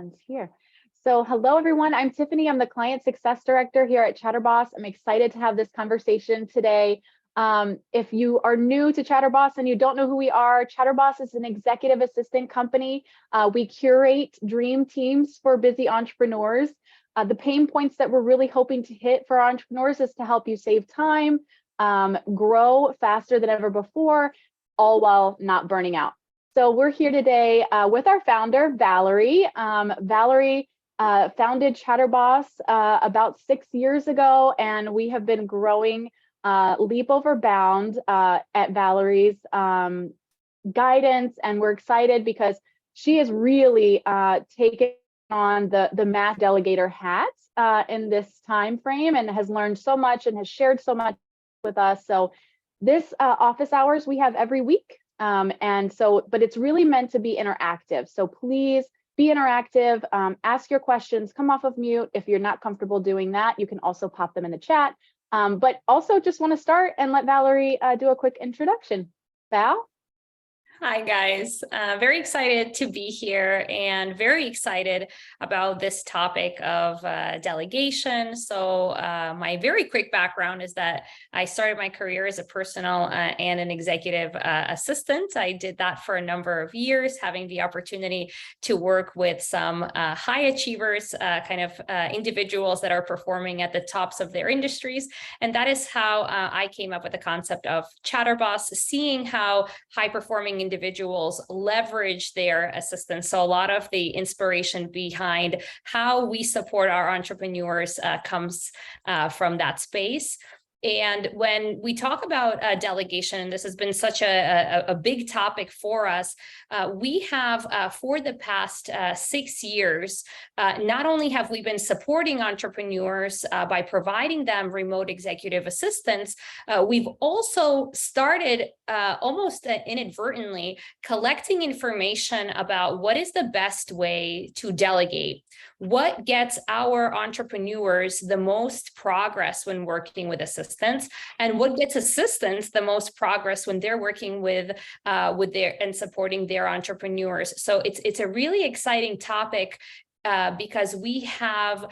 everyone's here. So hello, everyone. I'm Tiffany. I'm the Client Success Director here at Chatterboss. I'm excited to have this conversation today. If you are new to Chatterboss and you don't know who we are, Chatterboss is an executive assistant company. We curate dream teams for busy entrepreneurs. The pain points that we're really hoping to hit for entrepreneurs is to help you save time, grow faster than ever before, all while not burning out. So we're here today with our founder, Valerie. Valerie founded Chatterboss about 6 years ago, and we have been growing leap over bound at Valerie's guidance. And we're excited because she has really taken on the math delegator hat in this time frame and has learned so much and has shared so much with us. So this office hours we have every week. But it's really meant to be interactive. So please be interactive, ask your questions, come off of mute. If you're not comfortable doing that, you can also pop them in the chat. But also just want to start and let Valerie do a quick introduction. Val? Hi, guys. Very excited to be here and very excited about this topic of delegation. So my very quick background is that I started my career as a personal and an executive assistant. I did that for a number of years, having the opportunity to work with some high achievers, individuals that are performing at the tops of their industries. And that is how I came up with the concept of Chatterboss, seeing how high-performing individuals leverage their assistants. So a lot of the inspiration behind how we support our entrepreneurs comes from that space. And when we talk about delegation, this has been such a big topic for us. We have, for the past 6 years, not only have we been supporting entrepreneurs by providing them remote executive assistance, we've also started almost inadvertently collecting information about what is the best way to delegate. What gets our entrepreneurs the most progress when working with assistants, and what gets assistants the most progress when they're working with their and supporting their entrepreneurs. So it's a really exciting topic because we have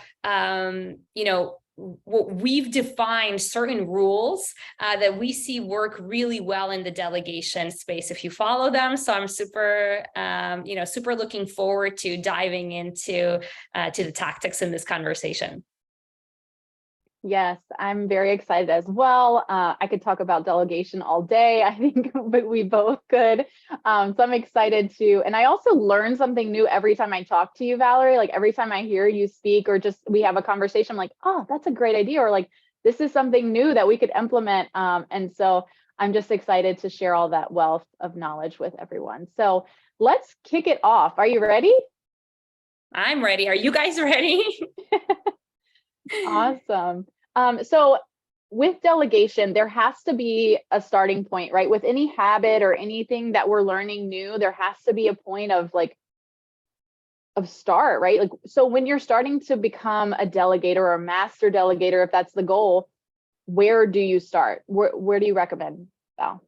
we've defined certain rules that we see work really well in the delegation space if you follow them. So I'm super, super looking forward to diving into to the tactics in this conversation. Yes, I'm very excited as well. I could talk about delegation all day, I think, but we both could. So I'm excited to, and I also learn something new every time I talk to you, Valerie. Like every time I hear you speak or just we have a conversation, I'm like, oh, that's a great idea. Or like, this is something new that we could implement. And so I'm just excited to share all that wealth of knowledge with everyone. So let's kick it off. Are you ready? I'm ready. Are you guys ready? Awesome. So with delegation, there has to be a starting point, right? With any habit or anything that we're learning new, there has to be a point of start, right? Like, so when you're starting to become a delegator or a master delegator, if that's the goal, where do you start? Where do you recommend, Val?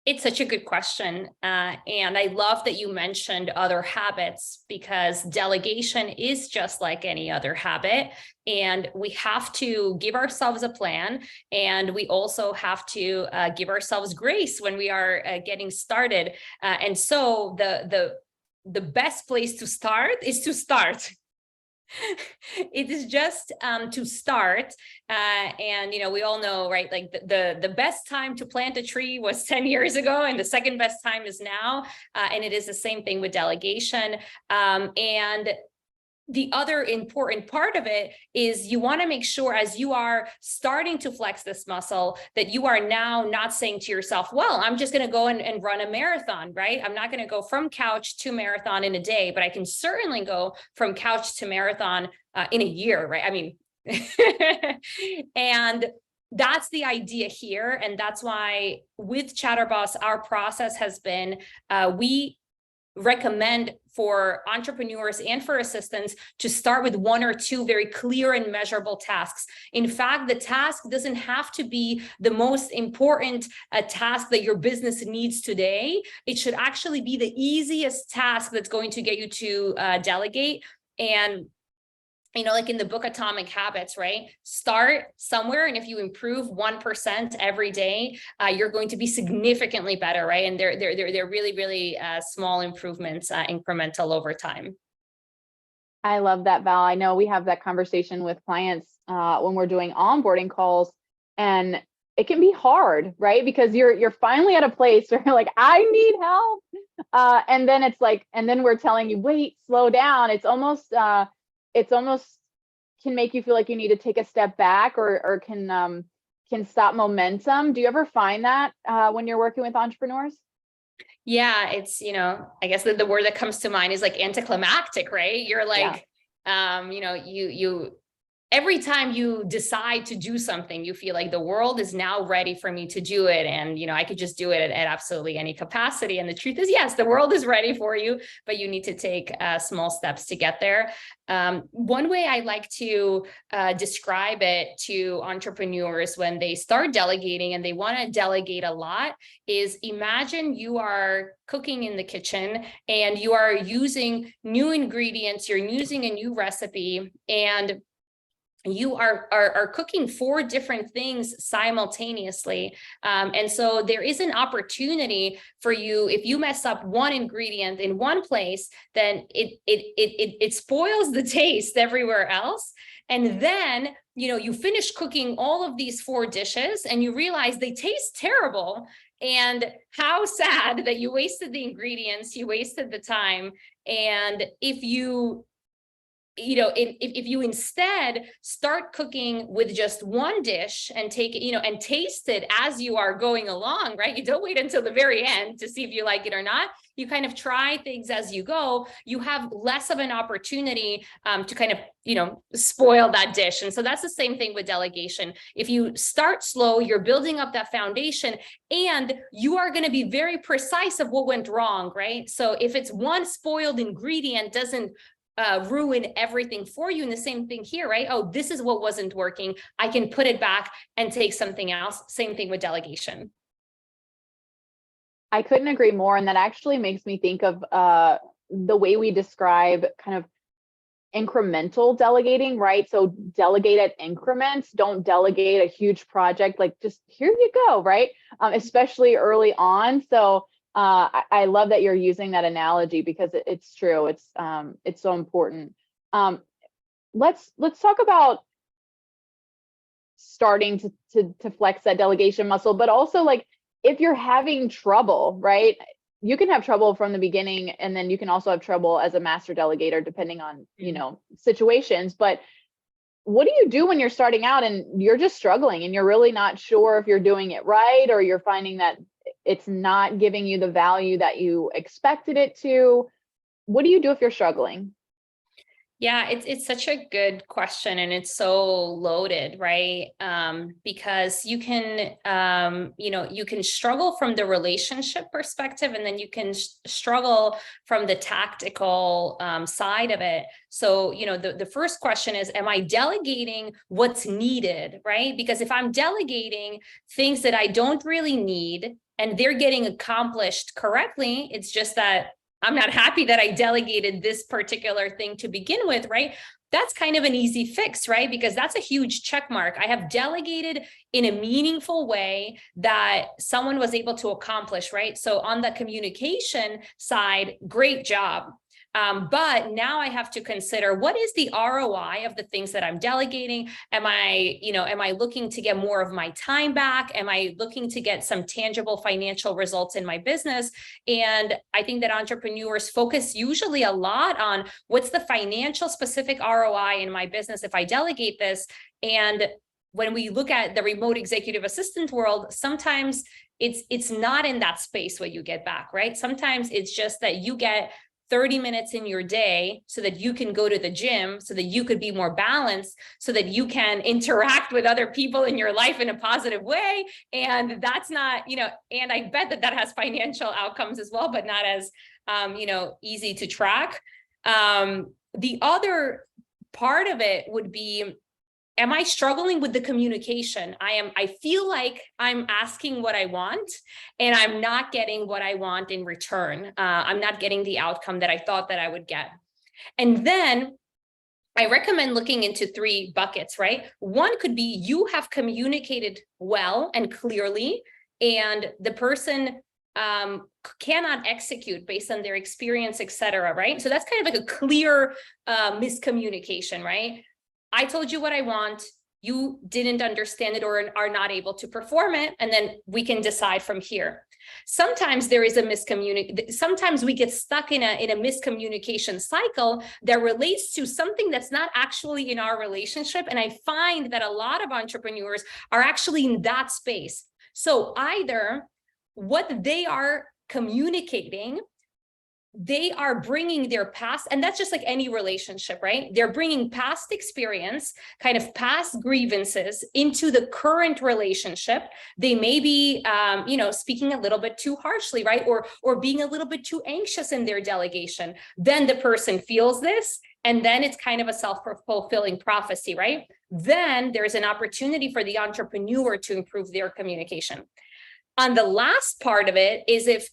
It's such a good question. And I love that you mentioned other habits, because delegation is just like any other habit. And we have to give ourselves a plan. And we also have to give ourselves grace when we are getting started. And so the best place to start is to start. It is just to start, and we all know, right? Like the best time to plant a tree was 10 years ago, and the second best time is now. And it is the same thing with delegation. And the other important part of it is you want to make sure, as you are starting to flex this muscle, that you are now not saying to yourself, well, I'm just going to go and run a marathon, right? I'm not going to go from couch to marathon in a day, but I can certainly go from couch to marathon in a year, right? I mean, and that's the idea here. And that's why with Chatterboss, our process has been, we recommend for entrepreneurs and for assistants to start with 1 or 2 very clear and measurable tasks. In fact, the task doesn't have to be the most important task that your business needs today. It should actually be the easiest task that's going to get you to delegate. And like in the book Atomic Habits, right? Start somewhere, and if you improve 1% every day, you're going to be significantly better, right? And they're really, really small improvements, incremental over time. I love that, Val. I know we have that conversation with clients when we're doing onboarding calls, and it can be hard, right? Because you're finally at a place where you're like, I need help, and then it's like, and then we're telling you, wait, slow down. It's almost can make you feel like you need to take a step back, or can stop momentum. Do you ever find that when you're working with entrepreneurs? Yeah, it's, I guess the word that comes to mind is like anticlimactic, right? You're like, you every time you decide to do something, you feel like the world is now ready for me to do it. And, I could just do it at absolutely any capacity. And the truth is, yes, the world is ready for you, but you need to take small steps to get there. One way I like to describe it to entrepreneurs when they start delegating and they want to delegate a lot is, imagine you are cooking in the kitchen and you are using new ingredients, you're using a new recipe, and you are cooking 4 different things simultaneously. And so there is an opportunity for you. If you mess up one ingredient in one place, then it spoils the taste everywhere else. And then, you finish cooking all of these 4 dishes and you realize they taste terrible. And how sad that you wasted the ingredients, you wasted the time. And if you if you instead start cooking with just one dish and take it, and taste it as you are going along, right? You don't wait until the very end to see if you like it or not. You kind of try things as you go. You have less of an opportunity to kind of, spoil that dish. And so that's the same thing with delegation. If you start slow, you're building up that foundation, and you are going to be very precise of what went wrong, right? So if it's one spoiled ingredient, doesn't ruin everything for you. And the same thing here, right? Oh, this is what wasn't working. I can put it back and take something else. Same thing with delegation. I couldn't agree more. And that actually makes me think of the way we describe kind of incremental delegating, right? So delegate at increments. Don't delegate a huge project, like just here you go, right? Especially early on. So I love that you're using that analogy, because it's true. It's so important. Let's talk about starting to flex that delegation muscle, but also, like, if you're having trouble, right? You can have trouble from the beginning, and then you can also have trouble as a master delegator, depending on, situations. But what do you do when you're starting out and you're just struggling and you're really not sure if you're doing it right, or you're finding that it's not giving you the value that you expected it to? What do you do if you're struggling? Yeah, it's such a good question, and it's so loaded, right? Because you can, you can struggle from the relationship perspective, and then you can struggle from the tactical side of it. So, the first question is, am I delegating what's needed, right? Because if I'm delegating things that I don't really need and they're getting accomplished correctly, it's just that I'm not happy that I delegated this particular thing to begin with, right? That's kind of an easy fix, right? Because that's a huge check mark. I have delegated in a meaningful way that someone was able to accomplish, right? So on the communication side, great job. But now I have to consider, what is the ROI of the things that I'm delegating? Am I looking to get more of my time back? Am I looking to get some tangible financial results in my business? And I think that entrepreneurs focus usually a lot on, what's the financial specific ROI in my business if I delegate this? And when we look at the remote executive assistant world, sometimes it's not in that space what you get back, right? Sometimes it's just that you get 30 minutes in your day so that you can go to the gym, so that you could be more balanced, so that you can interact with other people in your life in a positive way. And that's not, and I bet that has financial outcomes as well, but not as, easy to track. The other part of it would be, am I struggling with the communication? I feel like I'm asking what I want and I'm not getting what I want in return. I'm not getting the outcome that I thought that I would get. And then I recommend looking into 3 buckets, right? One could be you have communicated well and clearly, and the person cannot execute based on their experience, etc. Right? So that's kind of like a clear miscommunication, right? I told you what I want. You didn't understand it or are not able to perform it, and then we can decide from here. Sometimes there is a miscommunication. Sometimes we get stuck in a miscommunication cycle that relates to something that's not actually in our relationship. And I find that a lot of entrepreneurs are actually in that space. So either what they are communicating, they are bringing their past, and that's just like any relationship, right? They're bringing past experience, kind of past grievances into the current relationship. They may be, speaking a little bit too harshly, right? Or being a little bit too anxious in their delegation. Then the person feels this, and then it's kind of a self-fulfilling prophecy, right? Then there's an opportunity for the entrepreneur to improve their communication. On the last part of it is if,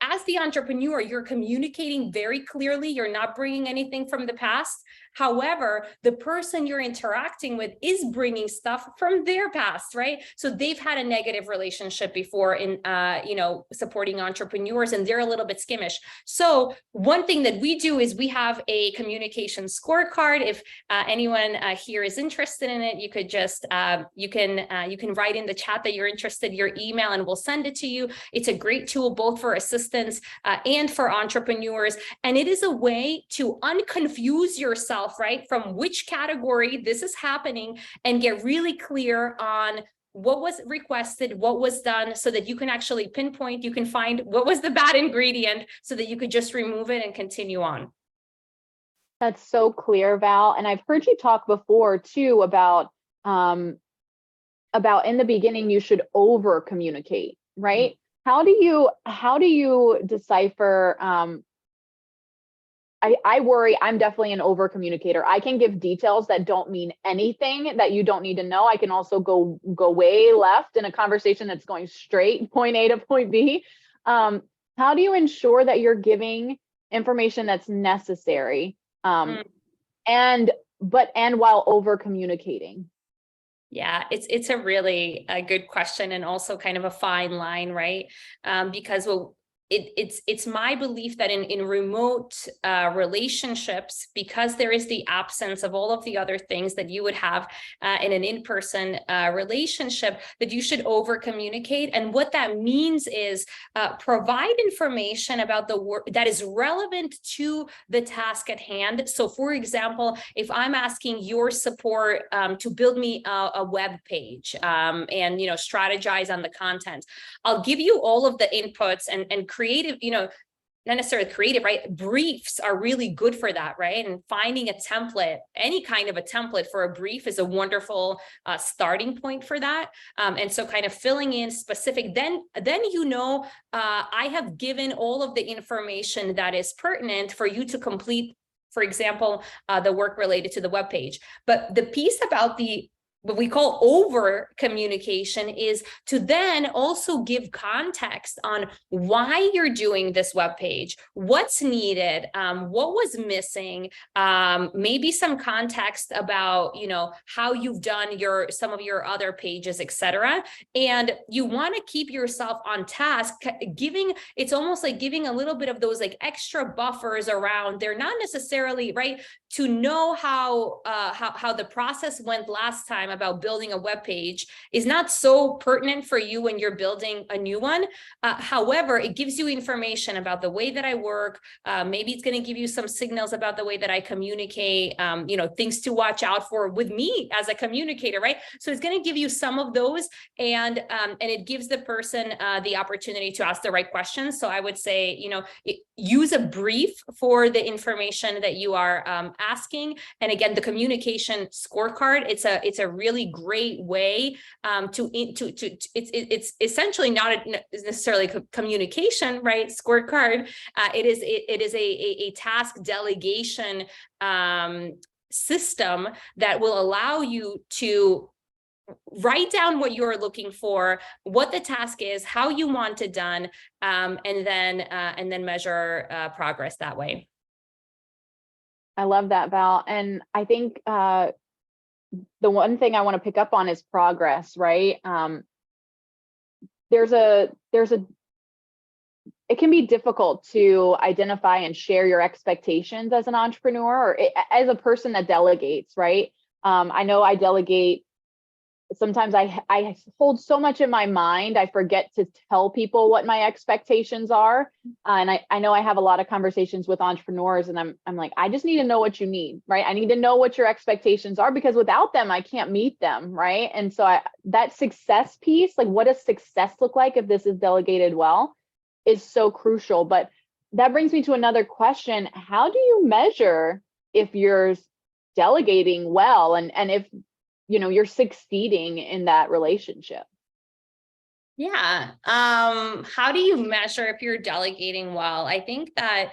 as the entrepreneur, you're communicating very clearly, you're not bringing anything from the past. However, the person you're interacting with is bringing stuff from their past, right? So they've had a negative relationship before in, supporting entrepreneurs, and they're a little bit skimmish. So one thing that we do is we have a communication scorecard. If anyone here is interested in it, you could just, you can write in the chat that you're interested, your email, and we'll send it to you. It's a great tool both for assistants and for entrepreneurs. And it is a way to unconfuse yourself, right, from which category this is happening, and get really clear on what was requested, what was done, so that you can actually pinpoint, you can find what was the bad ingredient so that you could just remove it and continue on. That's so clear, Val. And I've heard you talk before too about in the beginning, you should over communicate, right? Mm-hmm. How do you decipher, I worry I'm definitely an over communicator. I can give details that don't mean anything, that you don't need to know. I can also go way left in a conversation that's going straight point A to point B. How do you ensure that you're giving information that's necessary, and while over communicating? Yeah, it's a really good question, and also kind of a fine line, right? Because it's my belief that in remote relationships, because there is the absence of all of the other things that you would have in an in-person relationship, that you should over communicate. And what that means is provide information about the work that is relevant to the task at hand. So for example, if I'm asking your support to build me a web page and strategize on the content, I'll give you all of the inputs and creative, not necessarily creative, right? Briefs are really good for that, right? And finding a template, any kind of a template for a brief, is a wonderful starting point for that. And so kind of filling in specific, then I have given all of the information that is pertinent for you to complete, for example, the work related to the web page. But the piece about what we call over communication is to then also give context on why you're doing this web page, what's needed, what was missing, maybe some context about how you've done some of your other pages, etc. And you want to keep yourself on task, it's almost like giving a little bit of those like extra buffers around. They're not necessarily right to know how the process went last time about building a web page is not so pertinent for you when you're building a new one. However, it gives you information about the way that I work. Maybe it's going to give you some signals about the way that I communicate, things to watch out for with me as a communicator, right? So it's going to give you some of those, and it gives the person the opportunity to ask the right questions. So I would say, use a brief for the information that you are asking. And again, the communication scorecard, it's a really great way it's essentially not necessarily communication, right? Scorecard. It is a task delegation system that will allow you to write down what you're looking for, what the task is, how you want it done, and then measure progress that way. I love that, Val. And I think the one thing I want to pick up on is progress, right? There's a it can be difficult to identify and share your expectations as an entrepreneur or as a person that delegates, right? I know I delegate. Sometimes I hold so much in my mind, I forget to tell people what my expectations are. And I know I have a lot of conversations with entrepreneurs, and I'm like, I just need to know what you need, right? I need to know what your expectations are, because without them, I can't meet them, right? And so that success piece, like what does success look like if this is delegated well, is so crucial. But that brings me to another question. How do you measure if you're delegating well, and if you're succeeding in that relationship? Yeah. How do you measure if you're delegating well? I think that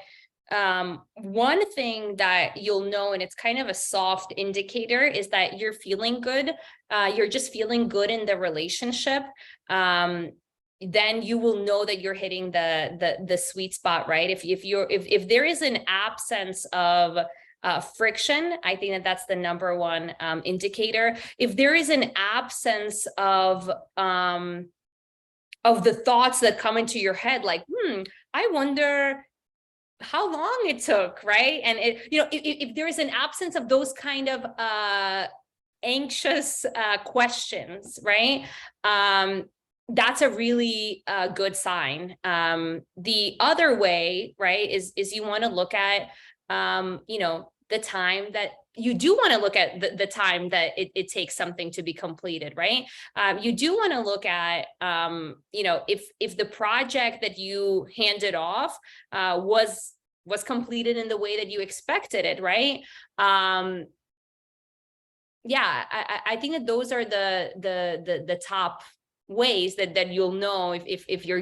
one thing that you'll know, and it's kind of a soft indicator, is that you're feeling good. You're just feeling good in the relationship. Then you will know that you're hitting the sweet spot, right? If there is an absence of friction, I think that that's the number one indicator. If there is an absence of the thoughts that come into your head, like, I wonder how long it took, right? And if there is an absence of those kind of anxious questions, right? That's a really good sign. The other way, right, is you want to look at the time that you do want to look at the time that it takes something to be completed, right? You do want to look at, if the project that you handed off was completed in the way that you expected it, right? Yeah, I think that those are the top ways that you'll know if you're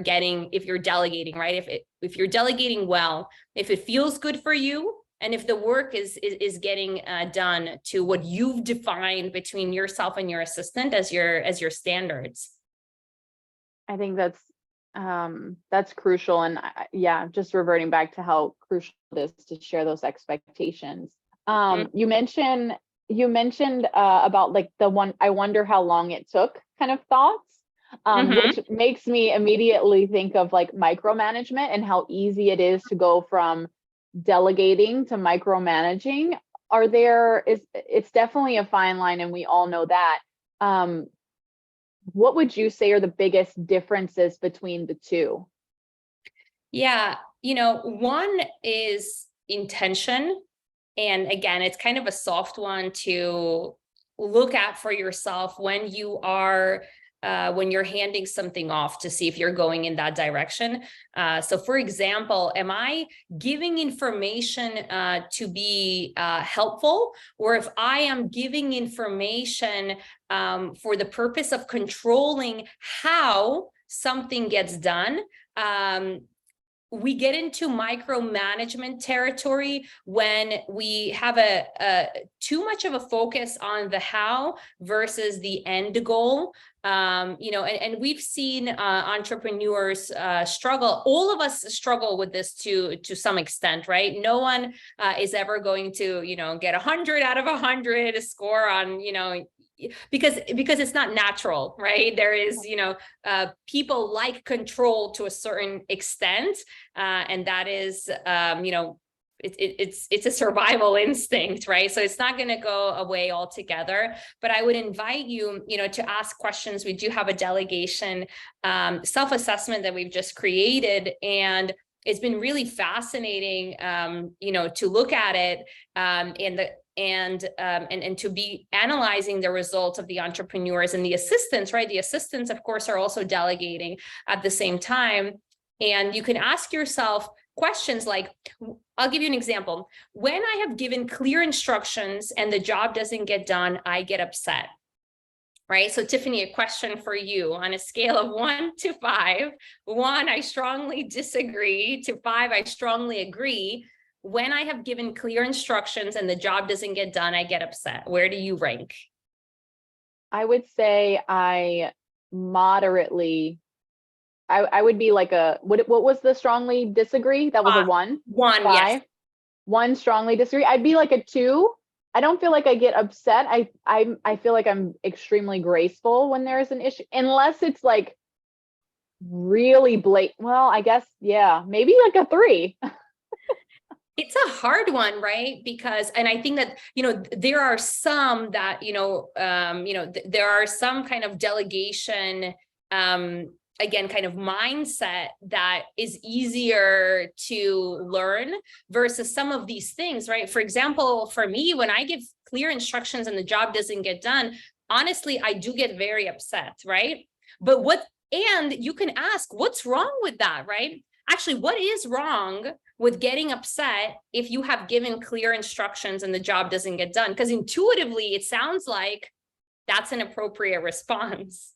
delegating, right? If you're delegating well, if it feels good for you, and if the work is getting done to what you've defined between yourself and your assistant as your standards. I think that's crucial. And yeah, just reverting back to how crucial it is to share those expectations. You mentioned about like the one, I wonder how long it took kind of thoughts, which makes me immediately think of like micromanagement and how easy it is to go from delegating to micromanaging. It's definitely a fine line, and we all know that. What would you say are the biggest differences between the two? Yeah, one is intention. And again, it's kind of a soft one to look at for yourself when you're handing something off, to see if you're going in that direction. So for example, am I giving information to be helpful? Or if I am giving information for the purpose of controlling how something gets done, we get into micromanagement territory when we have a too much of a focus on the how versus the end goal. And we've seen entrepreneurs struggle. All of us struggle with this to some extent, right? No one is ever going to, get 100 out of 100 score on, because it's not natural, right? There is, people like control to a certain extent, and that is, it's a survival instinct, right? So it's not going to go away altogether. But I would invite you, to ask questions. We do have a delegation self-assessment that we've just created, and it's been really fascinating, to look at it, and to be analyzing the results of the entrepreneurs and the assistants, right? The assistants, of course, are also delegating at the same time. And you can ask yourself questions like, I'll give you an example. When I have given clear instructions and the job doesn't get done, I get upset. Right? So Tiffany, a question for you: on a scale of 1 to 5, 1, I strongly disagree, to 5, I strongly agree. When I have given clear instructions and the job doesn't get done, I get upset. Where do you rank? I would say I moderately, I would be like what was the strongly disagree? That was a 1? 1, 5? yes. 1 strongly disagree. I'd be like a 2. I don't feel like I get upset. I feel like I'm extremely graceful when there's an issue, unless it's like really blatant. Well, I guess, yeah, maybe like a 3. It's a hard one, right? Because, and I think that, there are some that, there are some kind of delegation, again, kind of mindset that is easier to learn versus some of these things, right? For example, for me, when I give clear instructions and the job doesn't get done, honestly, I do get very upset, right? And you can ask, what's wrong with that, right? Actually, what is wrong with getting upset if you have given clear instructions and the job doesn't get done? Because intuitively, it sounds like that's an appropriate response.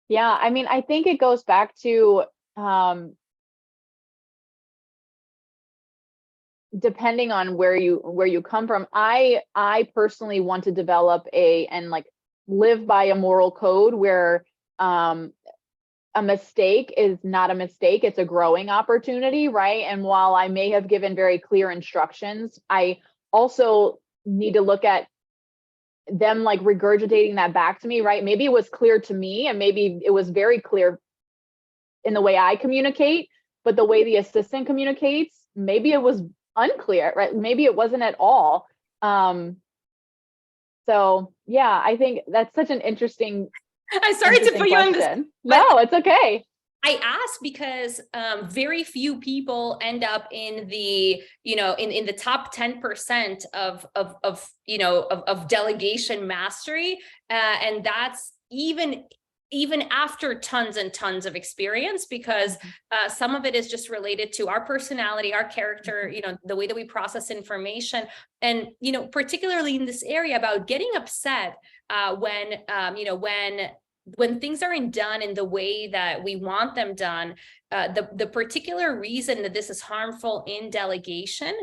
Yeah, I mean, I think it goes back to depending on where you come from. I personally want to develop and like live by a moral code where a mistake is not a mistake, it's a growing opportunity, right? And while I may have given very clear instructions, I also need to look at them like regurgitating that back to me, right? Maybe it was clear to me and maybe it was very clear in the way I communicate, but the way the assistant communicates, maybe it was unclear, right? Maybe it wasn't at all. So yeah, I think that's such an interesting I'm sorry to put you on this. No, it's okay. I ask because very few people end up in the, in the top 10% of delegation mastery. And that's even after tons and tons of experience, because some of it is just related to our personality, our character, the way that we process information. And, particularly in this area about getting upset when things aren't done in the way that we want them done. The particular reason that this is harmful in delegation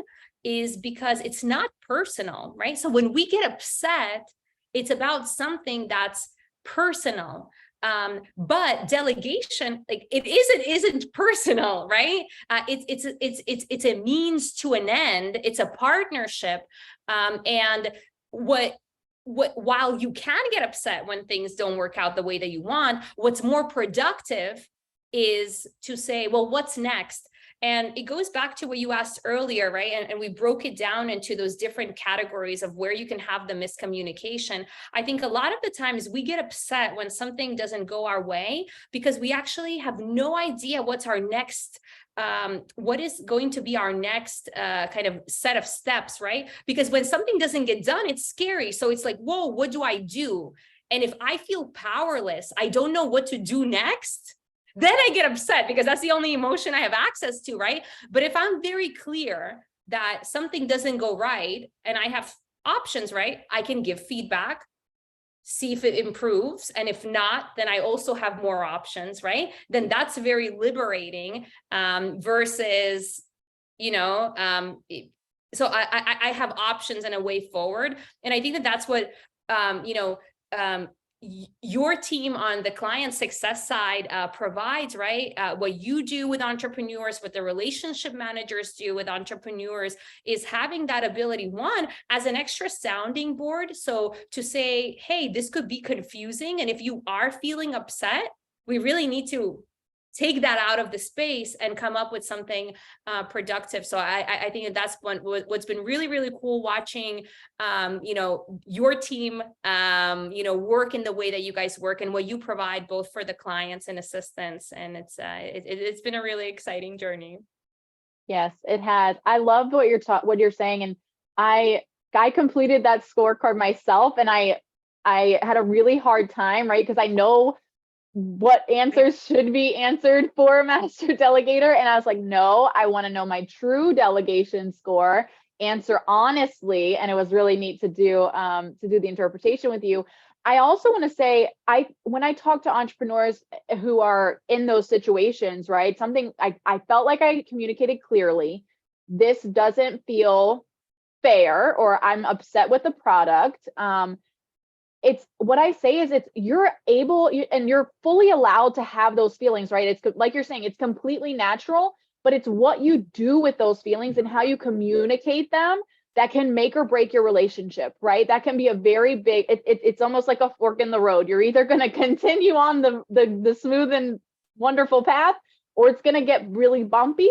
is because it's not personal, right? So when we get upset, it's about something that's personal. But delegation, like it isn't personal, right? It's a means to an end. It's a partnership. And while you can get upset when things don't work out the way that you want, what's more productive is to say, well, what's next? And it goes back to what you asked earlier, right? And we broke it down into those different categories of where you can have the miscommunication. I think a lot of the times we get upset when something doesn't go our way because we actually have no idea what's our next what is going to be our next kind of set of steps, right? Because when something doesn't get done, it's scary. So it's like, whoa, what do I do? And if I feel powerless, I don't know what to do next, then I get upset because that's the only emotion I have access to, right? But if I'm very clear that something doesn't go right and I have options, right? I can give feedback, see if it improves. And if not, then I also have more options, right? Then that's very liberating versus, so I have options and a way forward. And I think that that's what, your team on the client success side provides, right? What you do with entrepreneurs, what the relationship managers do with entrepreneurs is having that ability, one, as an extra sounding board. So to say, hey, this could be confusing. And if you are feeling upset, we really need to take that out of the space and come up with something productive. So I think that that's what's been really, really cool watching, your team, work in the way that you guys work and what you provide both for the clients and assistants. And it's been a really exciting journey. Yes, it has. I love what you're saying. And I completed that scorecard myself and I had a really hard time, right? Because I know what answers should be answered for a master delegator. And I was like, no, I want to know my true delegation score, answer honestly. And it was really neat to do the interpretation with you. I also want to say, when I talk to entrepreneurs who are in those situations, right? Something I felt like I communicated clearly. This doesn't feel fair, or I'm upset with the product. It's what I say is you're able and you're fully allowed to have those feelings, right? It's like you're saying, it's completely natural, but it's what you do with those feelings and how you communicate them that can make or break your relationship, right? That can be a very big, it's almost like a fork in the road. You're either going to continue on the smooth and wonderful path, or it's going to get really bumpy,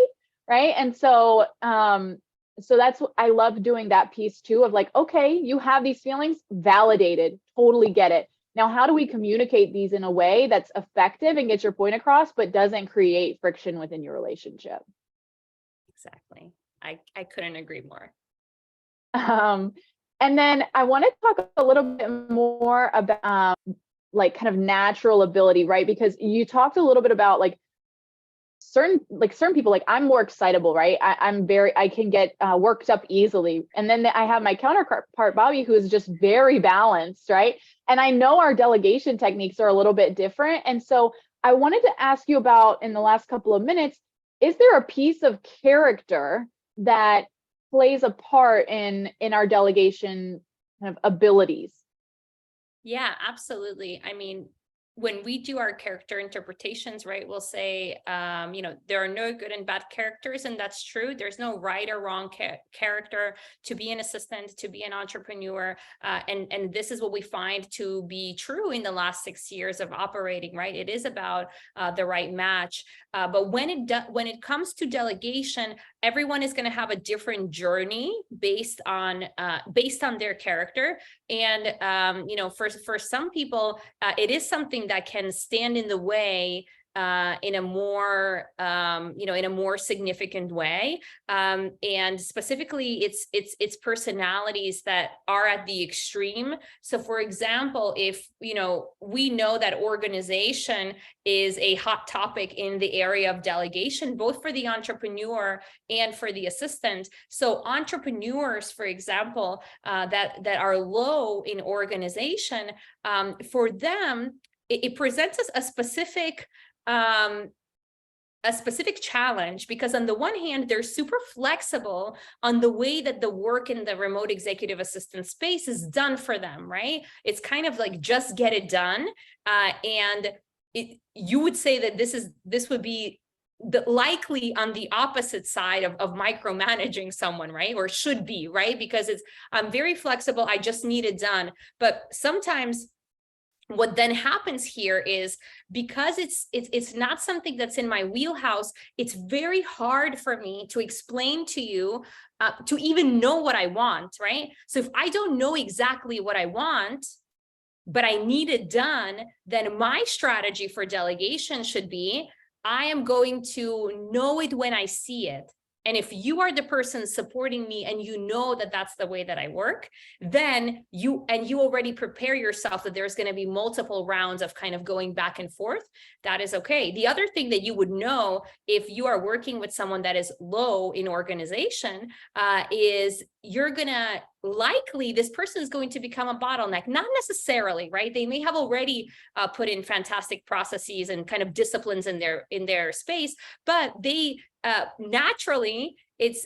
right? And so, so that's what I love doing, that piece too, of like, okay, you have these feelings, validated, totally get it. Now, how do we communicate these in a way that's effective and gets your point across, but doesn't create friction within your relationship? Exactly. I couldn't agree more. And then I want to talk a little bit more about like kind of natural ability, right? Because you talked a little bit about like certain people, like I'm more excitable, right? I can get worked up easily. And then I have my counterpart, Bobby, who is just very balanced, right? And I know our delegation techniques are a little bit different. And so I wanted to ask you about, in the last couple of minutes, is there a piece of character that plays a part in our delegation kind of abilities? Yeah, absolutely. I mean, when we do our character interpretations, right, we'll say, there are no good and bad characters, and that's true. There's no right or wrong character to be an assistant, to be an entrepreneur, and this is what we find to be true in the last 6 years of operating, right? It is about the right match, but when it comes to delegation, everyone is going to have a different journey based on their character, and for some people, it is something that can stand in the way in a more significant way, and specifically it's personalities that are at the extreme. So for example, if we know that organization is a hot topic in the area of delegation, both for the entrepreneur and for the assistant. So entrepreneurs, for example, that are low in organization, for them, it presents us a specific challenge, because on the one hand, they're super flexible on the way that the work in the remote executive assistant space is done for them, right? It's kind of like, just get it done. And you would say that this would be likely on the opposite side of micromanaging someone, right? Or should be, right? Because I'm very flexible, I just need it done. But sometimes what then happens here is, because it's not something that's in my wheelhouse, it's very hard for me to explain to you, to even know what I want, right? So if I don't know exactly what I want, but I need it done, then my strategy for delegation should be, I am going to know it when I see it. And if you are the person supporting me and you know that that's the way that I work, then you already prepare yourself that there's going to be multiple rounds of kind of going back and forth. That is okay. The other thing that you would know if you are working with someone that is low in organization is you're going to likely, this person is going to become a bottleneck. Not necessarily, right? They may have already put in fantastic processes and kind of disciplines in their space, but they naturally, it's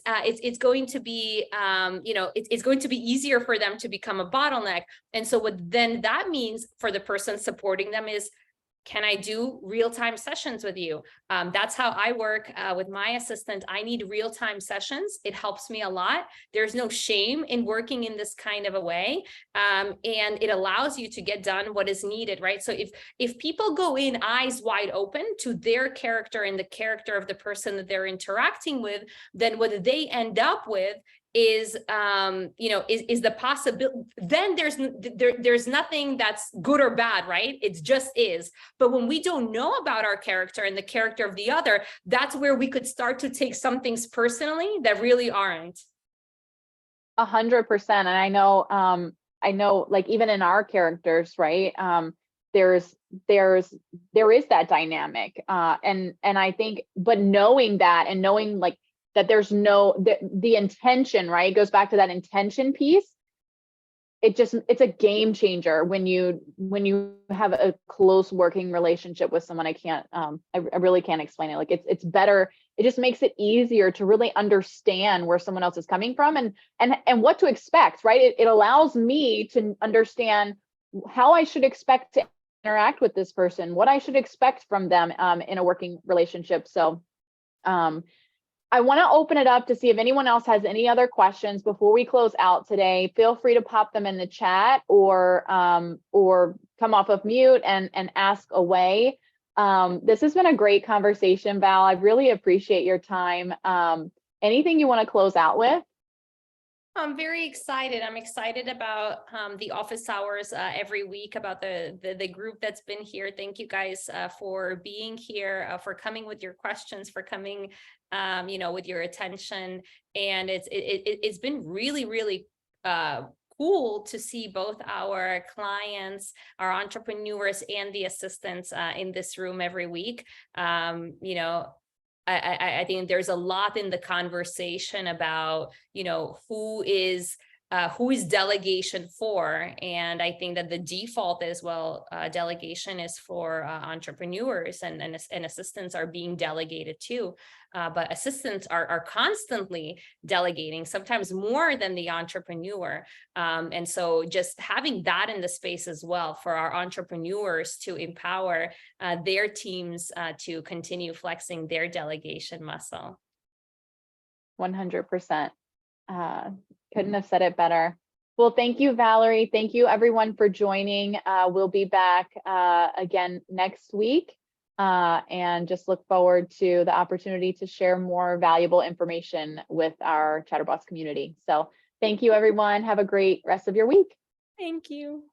going to be it's going to be easier for them to become a bottleneck. And so what then that means for the person supporting them is, can I do real-time sessions with you? That's how I work with my assistant. I need real-time sessions. It helps me a lot. There's no shame in working in this kind of a way. And it allows you to get done what is needed, right? So if people go in eyes wide open to their character and the character of the person that they're interacting with, then what they end up with is the possibility, then there's nothing that's good or bad, right? It just is. But when we don't know about our character and the character of the other, that's where we could start to take some things personally that really aren't. 100%. And I know, like, even in our characters, right? There is that dynamic. And I think, but knowing that, and knowing like that there's the intention, right? It goes back to that intention piece. It's a game changer when you have a close working relationship with someone. I really can't explain it. Like, it's better. It just makes it easier to really understand where someone else is coming from and what to expect, right? It allows me to understand how I should expect to interact with this person, what I should expect from them in a working relationship. So I want to open it up to see if anyone else has any other questions before we close out today. Feel free to pop them in the chat or come off of mute and ask away. This has been a great conversation, Val. I really appreciate your time. Anything you want to close out with? I'm very excited. I'm excited about the office hours every week, about the group that's been here. Thank you guys for being here, for coming with your questions, for coming, with your attention. And it's been really cool to see both our clients, our entrepreneurs, and the assistants in this room every week. I think there's a lot in the conversation about, who is delegation for? And I think that the default is, well, delegation is for entrepreneurs, and assistants are being delegated to. But assistants are constantly delegating, sometimes more than the entrepreneur. And so just having that in the space as well for our entrepreneurs to empower their teams to continue flexing their delegation muscle. 100%. Couldn't have said it better. Well, thank you, Valerie. Thank you, everyone, for joining. We'll be back again next week, and just look forward to the opportunity to share more valuable information with our Chatterboss community. So thank you, everyone. Have a great rest of your week. Thank you.